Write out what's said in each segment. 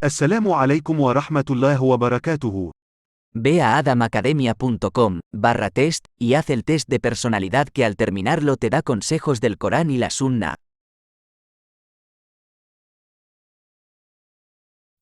السلام عليكم ورحمة الله وبركاته. Ve a adamacademia.com/test y haz el test de personalidad que al terminarlo te da consejos del Corán y la Sunna.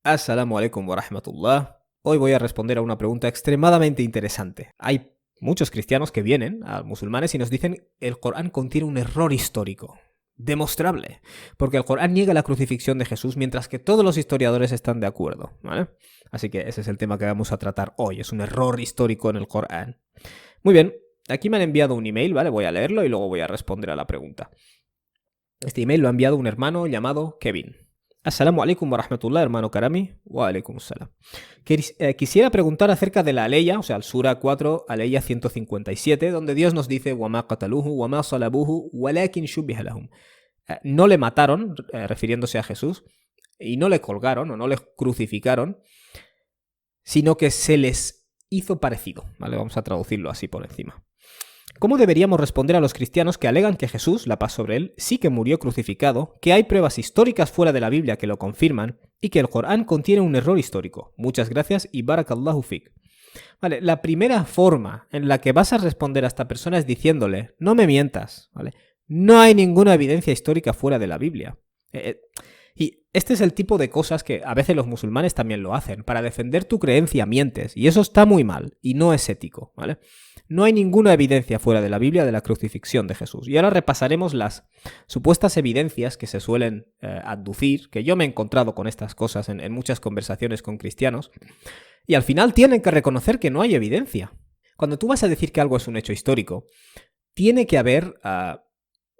Assalamu alaikum wa rahmatullah. Hoy voy a responder a una pregunta extremadamente interesante. Hay muchos cristianos que vienen a musulmanes y nos dicen el Corán contiene un error histórico. Demostrable. Porque el Corán niega la crucifixión de Jesús mientras que todos los historiadores están de acuerdo, ¿vale? Así que ese es el tema que vamos a tratar hoy. Es un error histórico en el Corán. Muy bien. Aquí me han enviado un email, ¿vale? Voy a leerlo y luego voy a responder a la pregunta. Este email lo ha enviado un hermano llamado Kevin. Assalamu alaikum wa rahmatullah, hermano Karami. Wa alaikum salam. Quisiera preguntar acerca de la aleya, o sea, el Sura 4, aleya 157, donde Dios nos dice وَمَا قَتَلُوهُ وَمَا صَلَبُوهُ وَلَكِنْ شُبِّهَ لَهُمْ. No le mataron, refiriéndose a Jesús, y no le colgaron o no le crucificaron, sino que se les hizo parecido. ¿Vale? Vamos a traducirlo así por encima. ¿Cómo deberíamos responder a los cristianos que alegan que Jesús, la paz sobre él, sí que murió crucificado, que hay pruebas históricas fuera de la Biblia que lo confirman y que el Corán contiene un error histórico? Muchas gracias y barakallahu fik. Vale, la primera forma en la que vas a responder a esta persona es diciéndole, no me mientas, ¿vale? No hay ninguna evidencia histórica fuera de la Biblia. Y este es el tipo de cosas que a veces los musulmanes también lo hacen. Para defender tu creencia mientes, y eso está muy mal, y no es ético, ¿vale? No hay ninguna evidencia fuera de la Biblia de la crucifixión de Jesús. Y ahora repasaremos las supuestas evidencias que se suelen aducir, que yo me he encontrado con estas cosas en muchas conversaciones con cristianos, y al final tienen que reconocer que no hay evidencia. Cuando tú vas a decir que algo es un hecho histórico, tiene que haber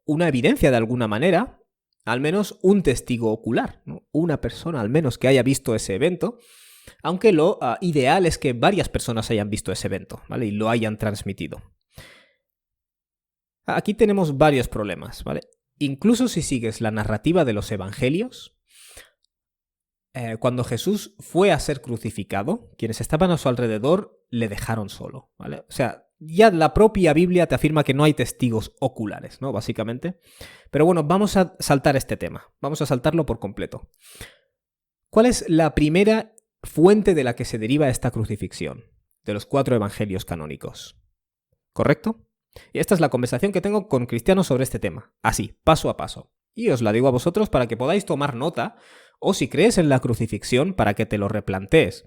una evidencia de alguna manera, al menos un testigo ocular, ¿no? Una persona al menos que haya visto ese evento, aunque lo ideal es que varias personas hayan visto ese evento, ¿vale? Y lo hayan transmitido. Aquí tenemos varios problemas, ¿vale? Incluso si sigues la narrativa de los evangelios, cuando Jesús fue a ser crucificado, quienes estaban a su alrededor le dejaron solo, ¿vale? O sea, ya la propia Biblia te afirma que no hay testigos oculares, ¿no? Básicamente. Pero bueno, vamos a saltar este tema. Vamos a saltarlo por completo. ¿Cuál es la primera fuente de la que se deriva esta crucifixión? De los 4 evangelios canónicos. ¿Correcto? Y esta es la conversación que tengo con cristianos sobre este tema. Así, paso a paso. Y os la digo a vosotros para que podáis tomar nota, o si crees en la crucifixión, para que te lo replantees.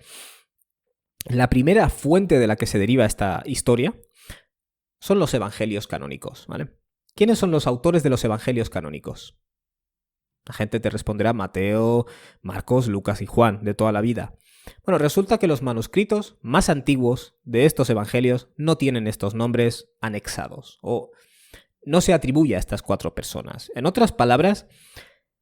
La primera fuente de la que se deriva esta historia son los evangelios canónicos, ¿vale? ¿Quiénes son los autores de los evangelios canónicos? La gente te responderá Mateo, Marcos, Lucas y Juan, de toda la vida. Bueno, resulta que los manuscritos más antiguos de estos evangelios no tienen estos nombres anexados, o no se atribuye a estas 4 personas. En otras palabras,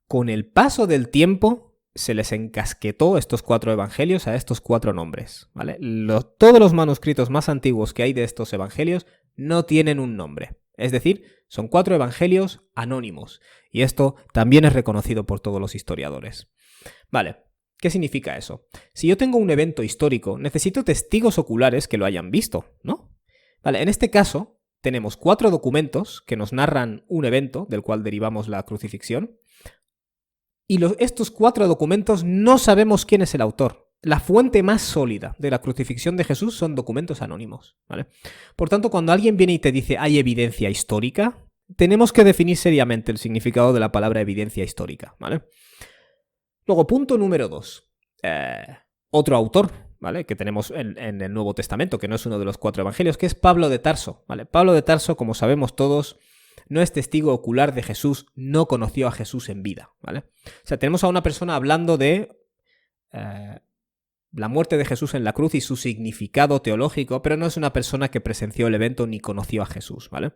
con el paso del tiempo se les encasquetó estos 4 evangelios a estos 4 nombres, ¿vale? Todos los manuscritos más antiguos que hay de estos evangelios no tienen un nombre. Es decir, son 4 evangelios anónimos. Y esto también es reconocido por todos los historiadores. Vale, ¿qué significa eso? Si yo tengo un evento histórico, necesito testigos oculares que lo hayan visto, ¿no? Vale, en este caso tenemos 4 documentos que nos narran un evento del cual derivamos la crucifixión. Y estos 4 documentos no sabemos quién es el autor. La fuente más sólida de la crucifixión de Jesús son documentos anónimos, ¿vale? Por tanto, cuando alguien viene y te dice ¿hay evidencia histórica?, tenemos que definir seriamente el significado de la palabra evidencia histórica, ¿vale? Luego, punto número 2. Otro autor, ¿vale?, que tenemos en el Nuevo Testamento, que no es uno de los 4 evangelios, que es Pablo de Tarso, ¿vale? Pablo de Tarso, como sabemos todos, no es testigo ocular de Jesús, no conoció a Jesús en vida, ¿vale? O sea, tenemos a una persona hablando de la muerte de Jesús en la cruz y su significado teológico, pero no es una persona que presenció el evento ni conoció a Jesús, ¿vale?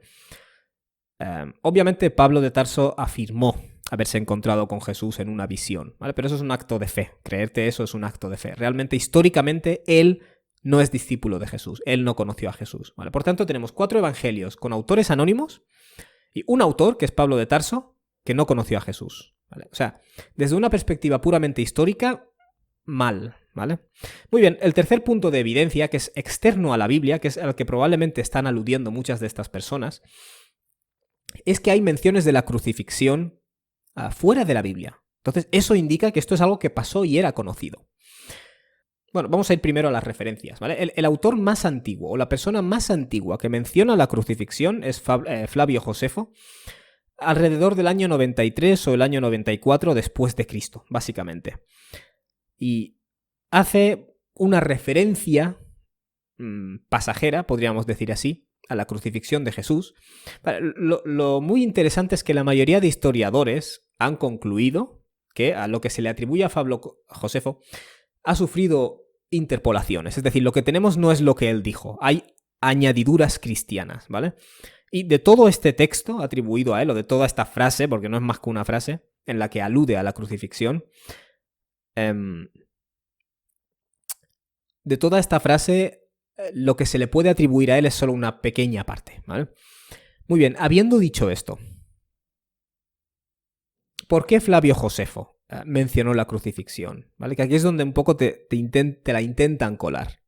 Obviamente Pablo de Tarso afirmó haberse encontrado con Jesús en una visión, ¿vale? Pero eso es un acto de fe, creerte eso es un acto de fe. Realmente, históricamente, él no es discípulo de Jesús, él no conoció a Jesús, ¿vale? Por tanto, tenemos 4 evangelios con autores anónimos y un autor, que es Pablo de Tarso, que no conoció a Jesús, ¿vale? O sea, desde una perspectiva puramente histórica, mal, ¿vale? Muy bien, el tercer punto de evidencia, que es externo a la Biblia, que es al que probablemente están aludiendo muchas de estas personas, es que hay menciones de la crucifixión fuera de la Biblia. Entonces, eso indica que esto es algo que pasó y era conocido. Bueno, vamos a ir primero a las referencias, ¿vale? El autor más antiguo, o la persona más antigua que menciona la crucifixión es Flavio Josefo, alrededor del año 93 o el año 94 después de Cristo, básicamente. Y hace una referencia pasajera, podríamos decir así, a la crucifixión de Jesús. Lo muy interesante es que la mayoría de historiadores han concluido que a lo que se le atribuye a Flavio Josefo ha sufrido interpolaciones, es decir, lo que tenemos no es lo que él dijo, hay añadiduras cristianas, ¿vale? Y de todo este texto atribuido a él, o de toda esta frase, porque no es más que una frase, en la que alude a la crucifixión, de toda esta frase, lo que se le puede atribuir a él es solo una pequeña parte, ¿vale? Muy bien, habiendo dicho esto, ¿por qué Flavio Josefo mencionó la crucifixión? ¿Vale? Que aquí es donde un poco te la intentan colar.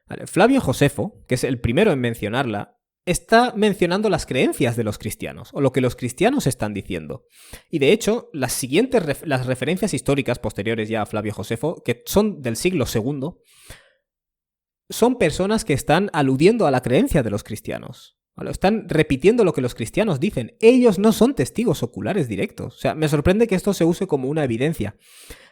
¿Vale? Flavio Josefo, que es el primero en mencionarla, está mencionando las creencias de los cristianos, o lo que los cristianos están diciendo. Y de hecho, las referencias históricas posteriores ya a Flavio Josefo, que son del siglo II, son personas que están aludiendo a la creencia de los cristianos. ¿Vale? Están repitiendo lo que los cristianos dicen. Ellos no son testigos oculares directos. O sea, me sorprende que esto se use como una evidencia.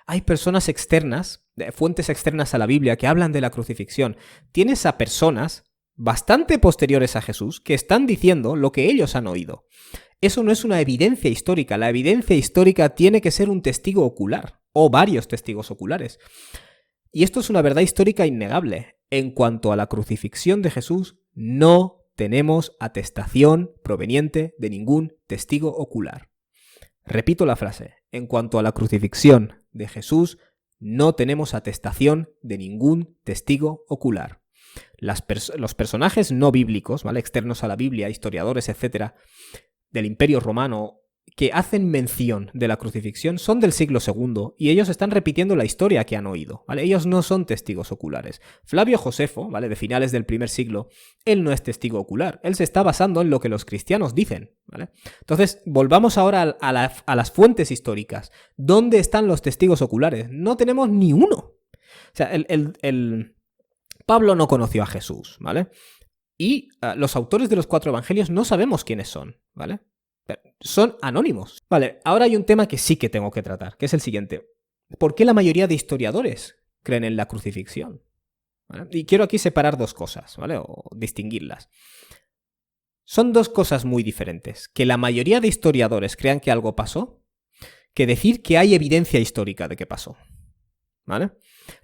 Hay personas externas, fuentes externas a la Biblia, que hablan de la crucifixión. Tienes a personas bastante posteriores a Jesús que están diciendo lo que ellos han oído. Eso no es una evidencia histórica. La evidencia histórica tiene que ser un testigo ocular, o varios testigos oculares. Y esto es una verdad histórica innegable. En cuanto a la crucifixión de Jesús, no tenemos atestación proveniente de ningún testigo ocular. Repito la frase. En cuanto a la crucifixión de Jesús, no tenemos atestación de ningún testigo ocular. Los personajes no bíblicos, ¿vale? Externos a la Biblia, historiadores, etcétera, del Imperio Romano, que hacen mención de la crucifixión son del siglo II y ellos están repitiendo la historia que han oído, ¿vale? Ellos no son testigos oculares. Flavio Josefo, ¿vale? De finales del primer siglo, él no es testigo ocular, él se está basando en lo que los cristianos dicen, ¿vale? Entonces, volvamos ahora a las fuentes históricas. ¿Dónde están los testigos oculares? No tenemos ni uno. O sea, Pablo no conoció a Jesús, ¿vale? Y los autores de los 4 evangelios no sabemos quiénes son, ¿vale? Son anónimos. Vale, ahora hay un tema que sí que tengo que tratar, que es el siguiente. ¿Por qué la mayoría de historiadores creen en la crucifixión? ¿Vale? Y quiero aquí separar dos cosas, ¿vale? O distinguirlas. Son dos cosas muy diferentes. Que la mayoría de historiadores crean que algo pasó, que decir que hay evidencia histórica de que pasó, ¿vale?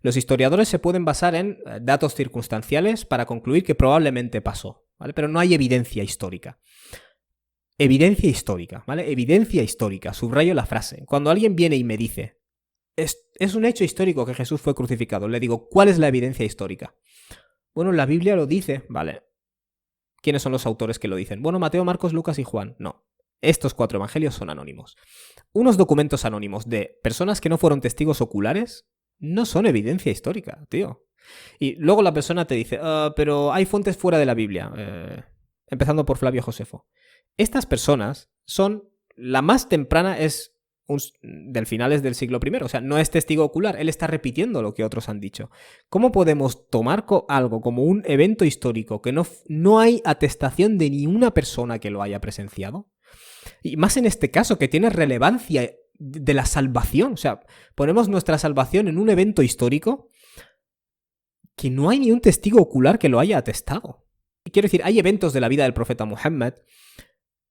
Los historiadores se pueden basar en datos circunstanciales para concluir que probablemente pasó, ¿vale? Pero no hay evidencia histórica. Evidencia histórica, ¿vale? Evidencia histórica, subrayo la frase. Cuando alguien viene y me dice, es un hecho histórico que Jesús fue crucificado, le digo, ¿cuál es la evidencia histórica? Bueno, la Biblia lo dice, vale. ¿Quiénes son los autores que lo dicen? Bueno, Mateo, Marcos, Lucas y Juan. No. Estos 4 evangelios son anónimos. Unos documentos anónimos de personas que no fueron testigos oculares no son evidencia histórica, tío. Y luego la persona te dice, pero hay fuentes fuera de la Biblia. Empezando por Flavio Josefo. Estas personas son, la más temprana es del finales del siglo I, o sea, no es testigo ocular, él está repitiendo lo que otros han dicho. ¿Cómo podemos tomar algo como un evento histórico que no hay atestación de ni una persona que lo haya presenciado? Y más en este caso, que tiene relevancia de la salvación, o sea, ponemos nuestra salvación en un evento histórico que no hay ni un testigo ocular que lo haya atestado. Y quiero decir, hay eventos de la vida del profeta Muhammad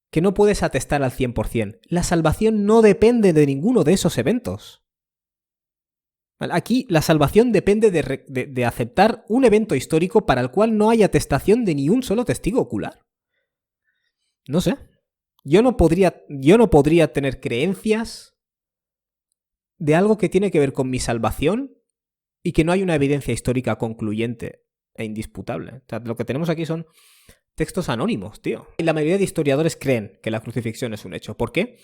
que no puedes atestar al 100%. La salvación no depende de ninguno de esos eventos. Aquí la salvación depende de aceptar un evento histórico para el cual no hay atestación de ni un solo testigo ocular. No sé. Yo no podría tener creencias de algo que tiene que ver con mi salvación y que no hay una evidencia histórica concluyente e indisputable. O sea, lo que tenemos aquí son textos anónimos, tío. Y la mayoría de historiadores creen que la crucifixión es un hecho. ¿Por qué?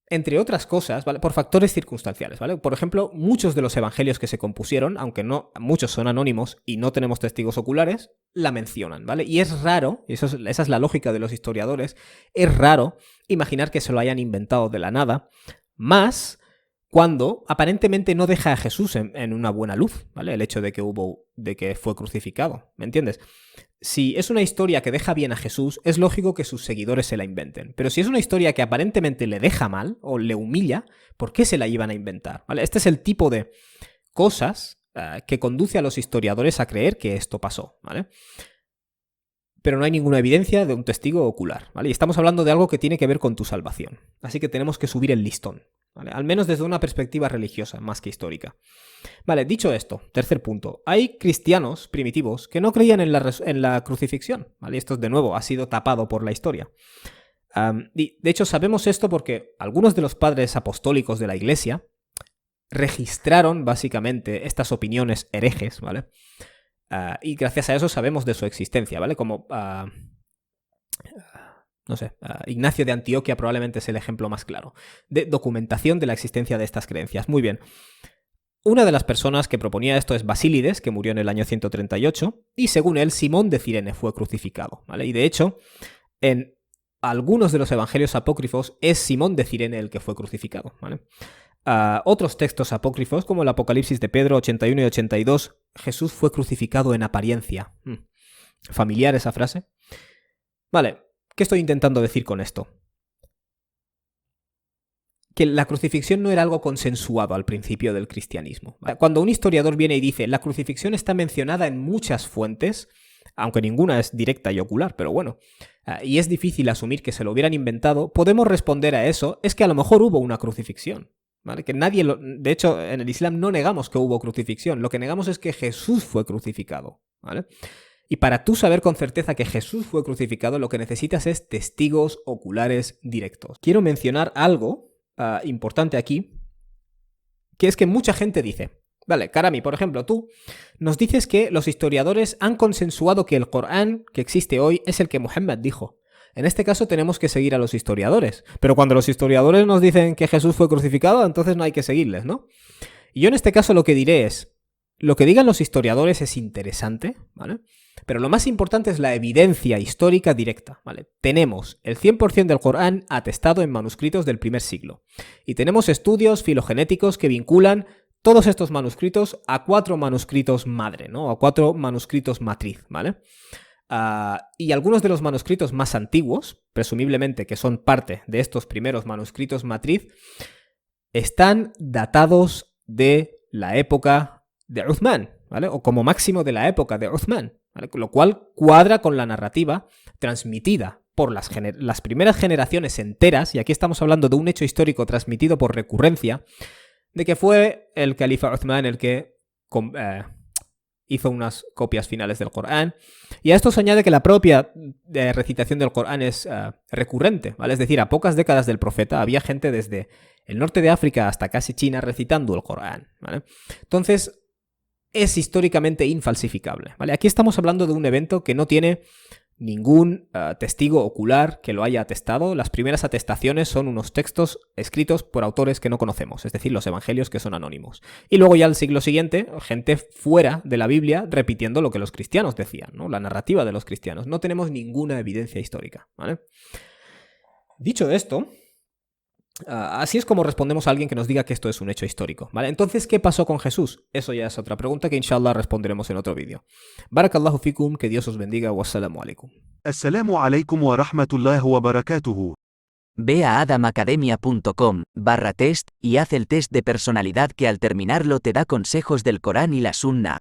Entre otras cosas, ¿vale? Por factores circunstanciales, ¿vale? Por ejemplo, muchos de los evangelios que se compusieron, aunque no, muchos son anónimos y no tenemos testigos oculares, la mencionan, ¿vale? Y es raro, y esa es la lógica de los historiadores, es raro imaginar que se lo hayan inventado de la nada, más cuando aparentemente no deja a Jesús en una buena luz, ¿vale? El hecho de que fue crucificado, ¿me entiendes? Si es una historia que deja bien a Jesús, es lógico que sus seguidores se la inventen. Pero si es una historia que aparentemente le deja mal o le humilla, ¿por qué se la iban a inventar? ¿Vale? Este es el tipo de cosas que conduce a los historiadores a creer que esto pasó, ¿vale? Pero no hay ninguna evidencia de un testigo ocular, ¿vale? Y estamos hablando de algo que tiene que ver con tu salvación. Así que tenemos que subir el listón, ¿vale? Al menos desde una perspectiva religiosa, más que histórica. Vale, dicho esto, tercer punto. Hay cristianos primitivos que no creían en la crucifixión, ¿vale? Esto, de nuevo, ha sido tapado por la historia. Y de hecho sabemos esto porque algunos de los padres apostólicos de la Iglesia registraron básicamente estas opiniones herejes, ¿vale? Y gracias a eso sabemos de su existencia, ¿vale? Como, no sé, Ignacio de Antioquía probablemente es el ejemplo más claro de documentación de la existencia de estas creencias. Muy bien. Una de las personas que proponía esto es Basílides, que murió en el año 138, y según él, Simón de Cirene fue crucificado, ¿vale? Y de hecho, en algunos de los evangelios apócrifos es Simón de Cirene el que fue crucificado, ¿vale? Otros textos apócrifos, como el Apocalipsis de Pedro 81 y 82, Jesús fue crucificado en apariencia. ¿Familiar esa frase? Vale, ¿qué estoy intentando decir con esto? Que la crucifixión no era algo consensuado al principio del cristianismo. Cuando un historiador viene y dice la crucifixión está mencionada en muchas fuentes, aunque ninguna es directa y ocular, pero bueno, y es difícil asumir que se lo hubieran inventado, podemos responder a eso, es que a lo mejor hubo una crucifixión. ¿Vale? Que de hecho, en el Islam no negamos que hubo crucifixión, lo que negamos es que Jesús fue crucificado, ¿vale? Y para tú saber con certeza que Jesús fue crucificado, lo que necesitas es testigos oculares directos. Quiero mencionar algo importante aquí, que es que mucha gente dice, vale, Karami, por ejemplo, tú nos dices que los historiadores han consensuado que el Corán que existe hoy es el que Muhammad dijo. En este caso tenemos que seguir a los historiadores. Pero cuando los historiadores nos dicen que Jesús fue crucificado, entonces no hay que seguirles, ¿no? Y yo en este caso lo que diré es, lo que digan los historiadores es interesante, ¿vale? Pero lo más importante es la evidencia histórica directa, ¿vale? Tenemos el 100% del Corán atestado en manuscritos del primer siglo. Y tenemos estudios filogenéticos que vinculan todos estos manuscritos a 4 manuscritos madre, ¿no? A 4 manuscritos matriz, ¿vale? Y algunos de los manuscritos más antiguos, presumiblemente que son parte de estos primeros manuscritos matriz, están datados de la época de Uthman, ¿vale? O como máximo de la época de Uthman, ¿vale? Lo cual cuadra con la narrativa transmitida por las primeras generaciones enteras, y aquí estamos hablando de un hecho histórico transmitido por recurrencia, de que fue el califa Uthman el que hizo unas copias finales del Corán. Y a esto se añade que la propia recitación del Corán es recurrente, ¿vale? Es decir, a pocas décadas del profeta había gente desde el norte de África hasta casi China recitando el Corán, ¿vale? Entonces, es históricamente infalsificable, ¿vale? Aquí estamos hablando de un evento que no tiene ningún testigo ocular que lo haya atestado. Las primeras atestaciones son unos textos escritos por autores que no conocemos, es decir, los evangelios que son anónimos. Y luego ya al siglo siguiente, gente fuera de la Biblia repitiendo lo que los cristianos decían, ¿no? La narrativa de los cristianos. No tenemos ninguna evidencia histórica, ¿vale? Dicho esto, así es como respondemos a alguien que nos diga que esto es un hecho histórico, ¿vale? Entonces, ¿qué pasó con Jesús? Eso ya es otra pregunta que inshallah responderemos en otro vídeo. Barakallahu fikum, que Dios os bendiga, wassalamu alaikum. Assalamu alaikum wa rahmatullahi wa barakatuhu. Ve a adamacademia.com/test y haz el test de personalidad que al terminarlo te da consejos del Corán y la Sunna.